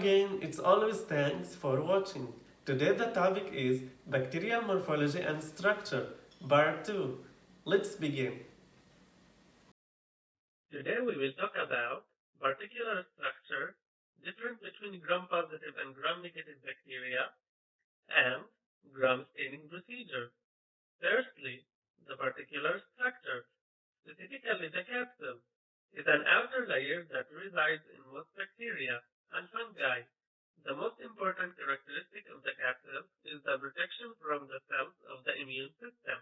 again, it's always thanks for watching. Today the topic is bacterial morphology and structure, part 2. Let's begin. Today we will talk about particular structure, difference between gram-positive and gram-negative bacteria, and gram staining procedure. Firstly, the particular structure, specifically the capsule, is an outer layer that resides in most bacteria and fungi. The most important characteristic of the capsule is the protection from the cells of the immune system,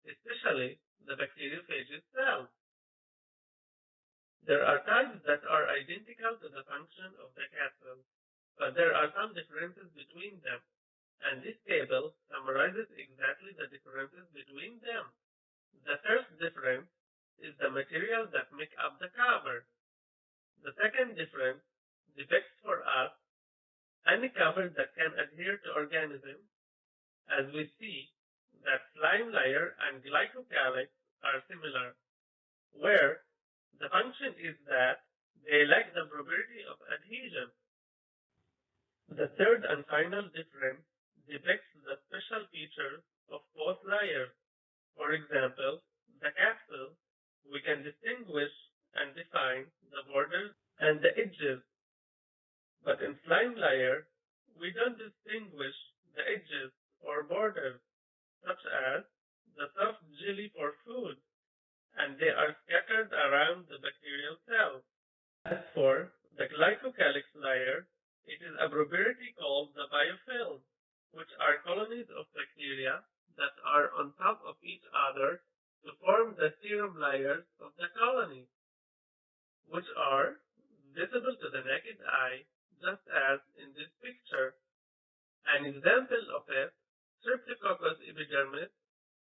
especially the bacteriophage cells. There are types that are identical to the function of the capsule, but there are some differences between them, and this table summarizes exactly the differences between them. The first difference is the materials that make up the cover. The second difference depicts for us any cover that can adhere to organisms, as we see that slime layer and glycocalyx are similar, where the function is that they lack the property of adhesion. The third and final difference depicts the special features of both layers. For example, the capsule, we can distinguish and define the borders and the edges, but in slime layer, we don't distinguish the edges or borders, such as the soft jelly for food, and they are scattered around the bacterial cells. As for the glycocalyx layer, it is a property called the biofilm, which are colonies of bacteria that are on top of each other to form the serum layers of the colony, which are visible to the naked eye, just as in this picture. An example of it, Streptococcus epidermis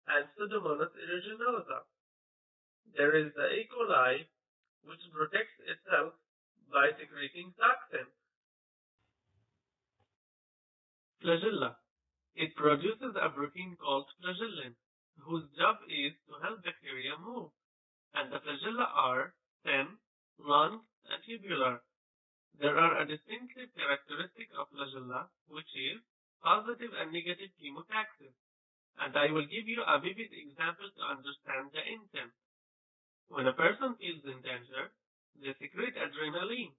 and Pseudomonas aeruginosa. There is the E. coli, which protects itself by secreting toxins. Flagella. It produces a protein called flagellin, whose job is to help bacteria move, and the flagella are thin, long, and tubular. There are a distinctive characteristic of flagella, which is positive and negative chemotaxis, and I will give you a vivid example to understand the intent. When a person feels in danger, they secrete adrenaline,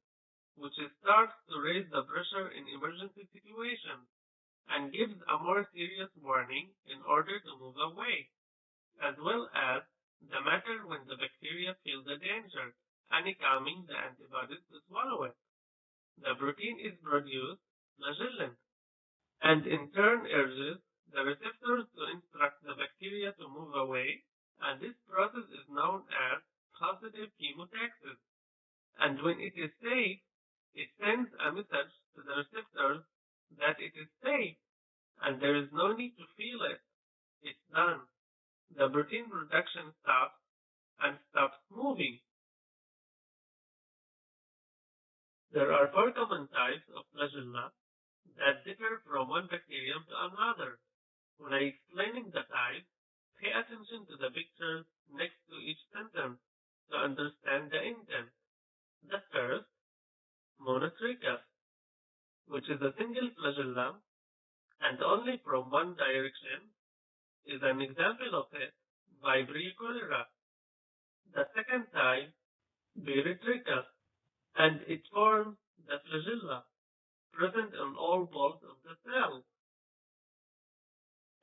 which starts to raise the pressure in emergency situations and gives a more serious warning in order to move away, as well as the matter when the bacteria feel the danger and calming the antibodies to swallow it. The protein is produced, flagellin, and in turn urges the receptors to instruct the bacteria to move away, and this process is known as positive chemotaxis. And when it is safe, it sends a message to the receptors that it is safe, and there is no need to feel it. It's done. The protein production stops and stops moving. There are 4 common types of flagella that differ from one bacterium to another. When I explaining the types, pay attention to the pictures next to each sentence to understand the intent. The first, monotrichous, which is a single flagella and only from one direction, is an example of it, Vibrio cholera. The second type, peritrichous, and it forms the flagella present on all walls of the cell.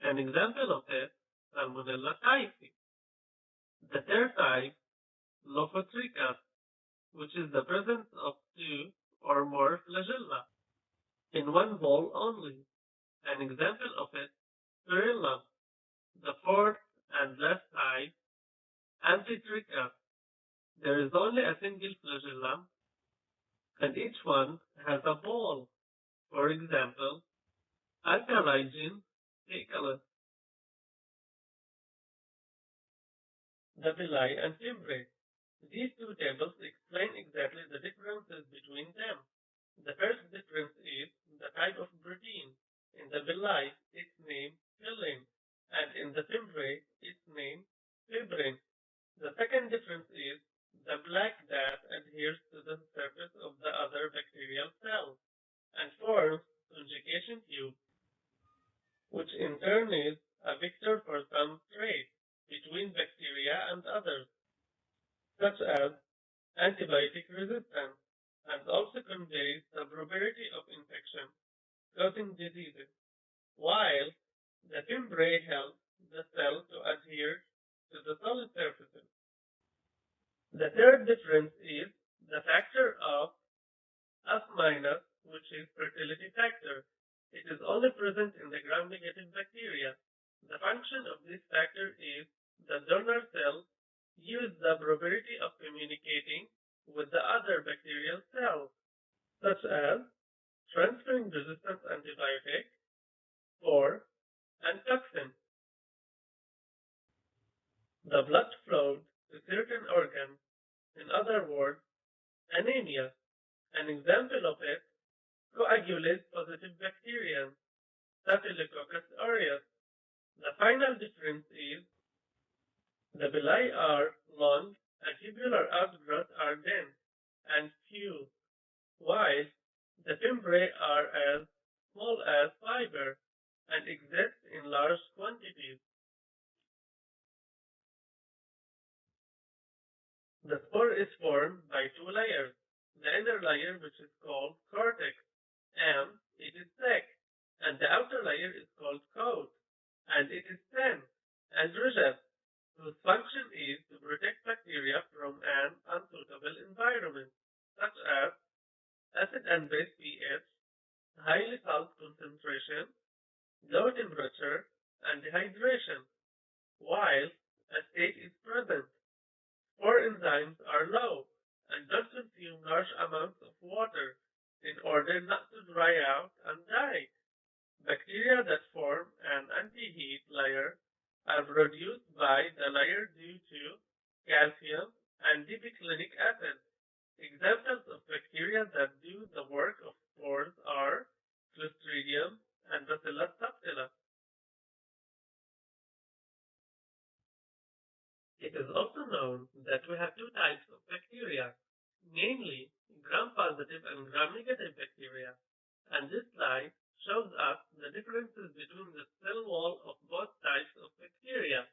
An example of it, Salmonella typhi. The third type, Lophotrichus, which is the presence of 2 or more flagella in one ball only. An example of it, Perillum. The fourth and last type, Amphitrichus. There is only a single flagellum, and each one has a ball. For example, Alcaligen caecalis. The villi and fimbriae. These 2 tables explain exactly the differences between them. The first difference is the type of protein. In the villi, its name fillin, and in the fimbriae, its name fibrin. The second difference is the black that adheres to the surface of the other bacterial cells. and forms conjugation tube, which in turn is a vector for some trait between bacteria and others, such as antibiotic resistance, and also conveys the probability of infection causing diseases, while the membrane helps the cell to adhere to the solid surfaces. The third difference is the factor of F minus, which is fertility factor. It is only present in the gram-negative bacteria. The function of this factor is the donor cell use the probability of communicating with the other bacterial cells, such as transferring resistant antibiotic, spore, and toxin. The blood flowed to certain organs, in other words, anemia. An example of it, coagulase positive bacterium, Staphylococcus aureus. The final difference is the villi are long and tubular outgrowths are dense and few, while the fimbriae are as small as fiber and exist in large quantities. The spore is formed by two layers. The inner layer, which is called cortex, and it is thick, and the outer layer is called coat, and it is thin and rigid, whose function is to protect bacteria from an unsuitable environment, such as acid and base pH, highly salt concentration, low temperature, and dehydration, while a state is present. Spore enzymes are low and don't consume large amounts of water in order not to dry out and die. Bacteria that form an anti-heat layer are produced by the layer due to calcium and dipiclinic acid. Examples of bacteria that do the work of spores are Clostridium and Bacillus subtilis. It is also known that we have two types of bacteria, namely gram-positive and gram-negative bacteria, and this slide shows us the differences between the cell wall of both types of bacteria.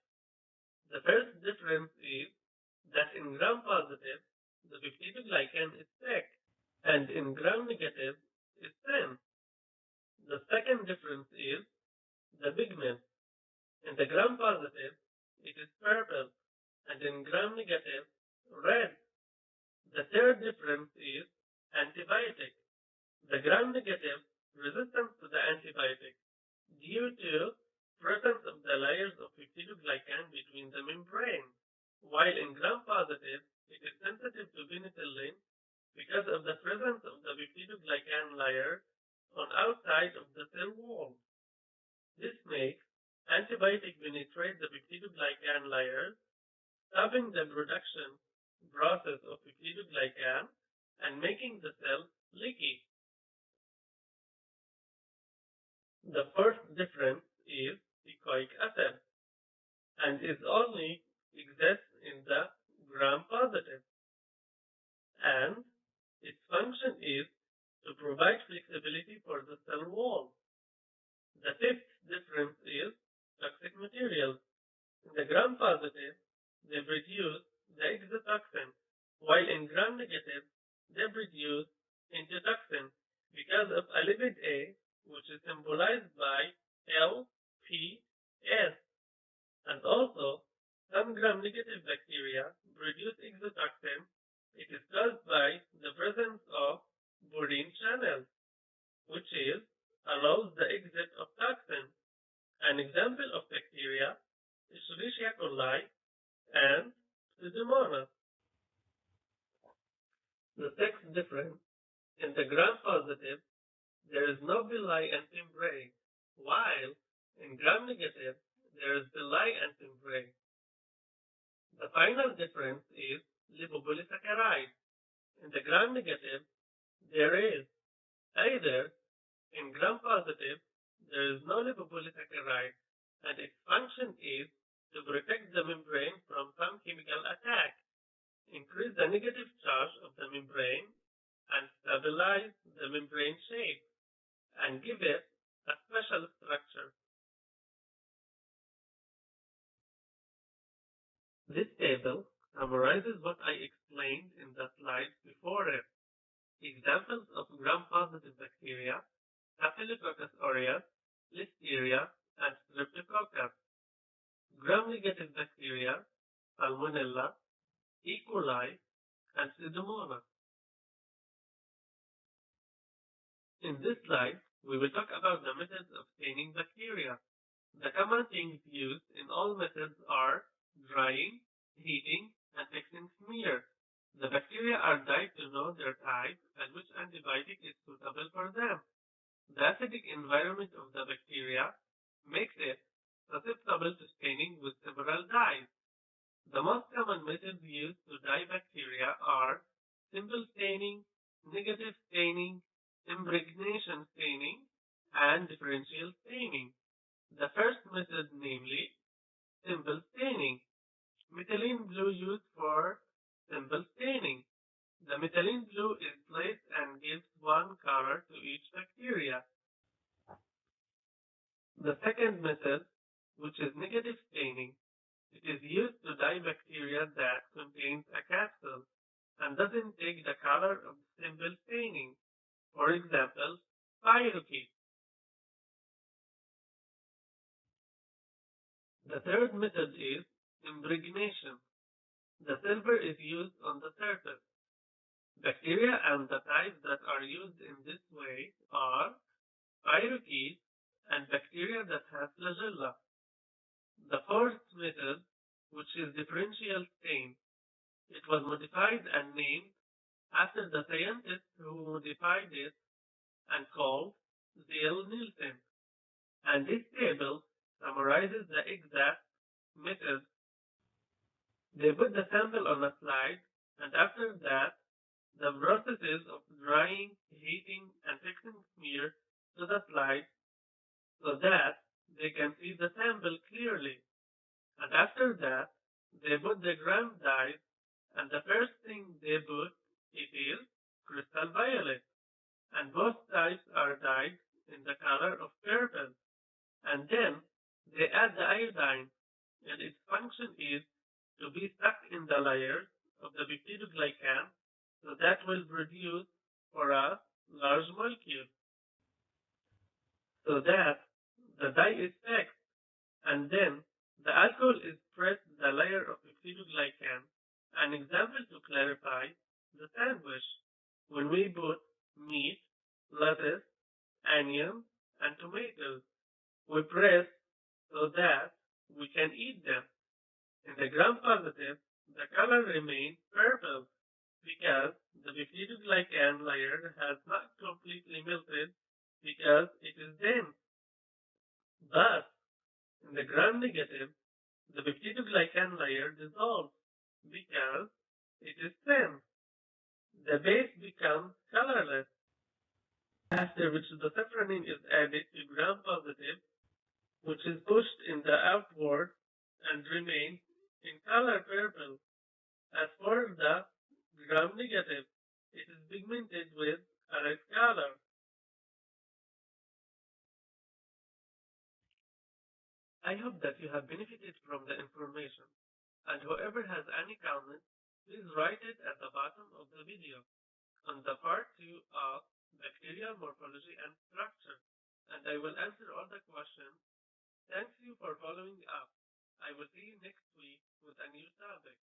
The first difference is that in gram-positive, the peptidoglycan is thick, and in gram-negative is thin. The second difference is the pigment. In the gram-positive, it is purple, and in gram-negative, red. The third difference is antibiotic. The gram-negative resistance to the antibiotic due to presence of the layers of peptidoglycan between the membrane, while in gram-positive, it is sensitive to penicillin because of the presence of the peptidoglycan layer on outside of the cell wall. This makes antibiotic penetrate the peptidoglycan layers, stopping the production process of peptidoglycan and making the cell leaky. The first difference is echoic acid and is only exists in the gram-positive, and its function is to provide flexibility for the cell wall. The fifth difference is toxic materials. In the gram-positive, they produce the exotoxin, while in gram-negative, they produce endotoxin because of a lipid A, which is symbolized by LPS. And also, some gram-negative bacteria produce exotoxin. It is caused by the presence of Borin channel, which is allows the exit of toxin. An example of bacteria is Escherichia coli and Pseudomonas. The sixth difference, in the gram-positive, there is no villi and membrane, while in gram-negative, there is villi and membrane. The final difference is lipopolysaccharide. In the gram-negative, there is either in gram-positive, there is no lipopolysaccharide, and its function is to protect the membrane from some chemical attack, increase the negative charge of the membrane, and stabilize the membrane shape. and give it a special structure. This table summarizes what I explained in the slides before it. Examples of gram-positive bacteria: Staphylococcus aureus, Listeria, and Streptococcus. Gram-negative bacteria: Salmonella, E. coli, and Pseudomonas. In this slide, we will talk about the methods of staining bacteria. The common things used in all methods are drying, heating, and fixing smear. The bacteria are dyed to know their type and which antibiotic is suitable for them. The acidic environment of the bacteria makes it susceptible to staining with several dyes. The most common methods used to dye bacteria are simple staining, negative staining, impregnation staining, and differential staining. The first method, namely simple staining. Methylene blue used for simple staining. The methylene blue is placed and gives one color to each bacteria. The second method, which is negative staining, it is used to dye bacteria that contains a capsule and doesn't take the color of simple staining. For example, pyroxene. The third method is impregnation. The silver is used on the surface. Bacteria and the types that are used in this way are pyroxene and bacteria that have flagella. The fourth method, which is differential stain, it was modified and named after the scientist who modified it and called Zell-Nielsen. And this table summarizes the exact method. They put the sample on a slide, and after that, the processes of drying, heating, and fixing smear to the slide so that they can see the sample clearly. And after that, they put the gram dyes, and the first thing they put it is crystal violet, and both types are dyed in the color of purple. And then they add the iodine, and its function is to be stuck in the layers of the peptidoglycan, so that will produce for us large molecules, so that the dye is fixed, and then the alcohol is pressed the layer of peptidoglycan. An example to clarify the sandwich: when we put meat, lettuce, onion, and tomatoes, we press so that we can eat them. In the gram-positive, the color remains purple because the peptidoglycan layer has not completely melted because it is dense. But in the gram-negative, the peptidoglycan layer dissolves because it is thin. The base becomes colorless, after which the safranin is added to gram-positive, which is pushed in the outward and remains in color purple. As for the gram-negative, it is pigmented with a red color. I hope that you have benefited from the information, and whoever has any comments, please write it at the bottom of the video on the part 2 of bacterial morphology and structure, and I will answer all the questions. Thanks you for following up. I will see you next week with a new topic.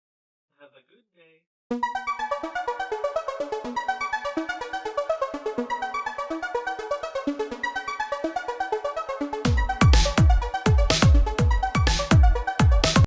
Have a good day.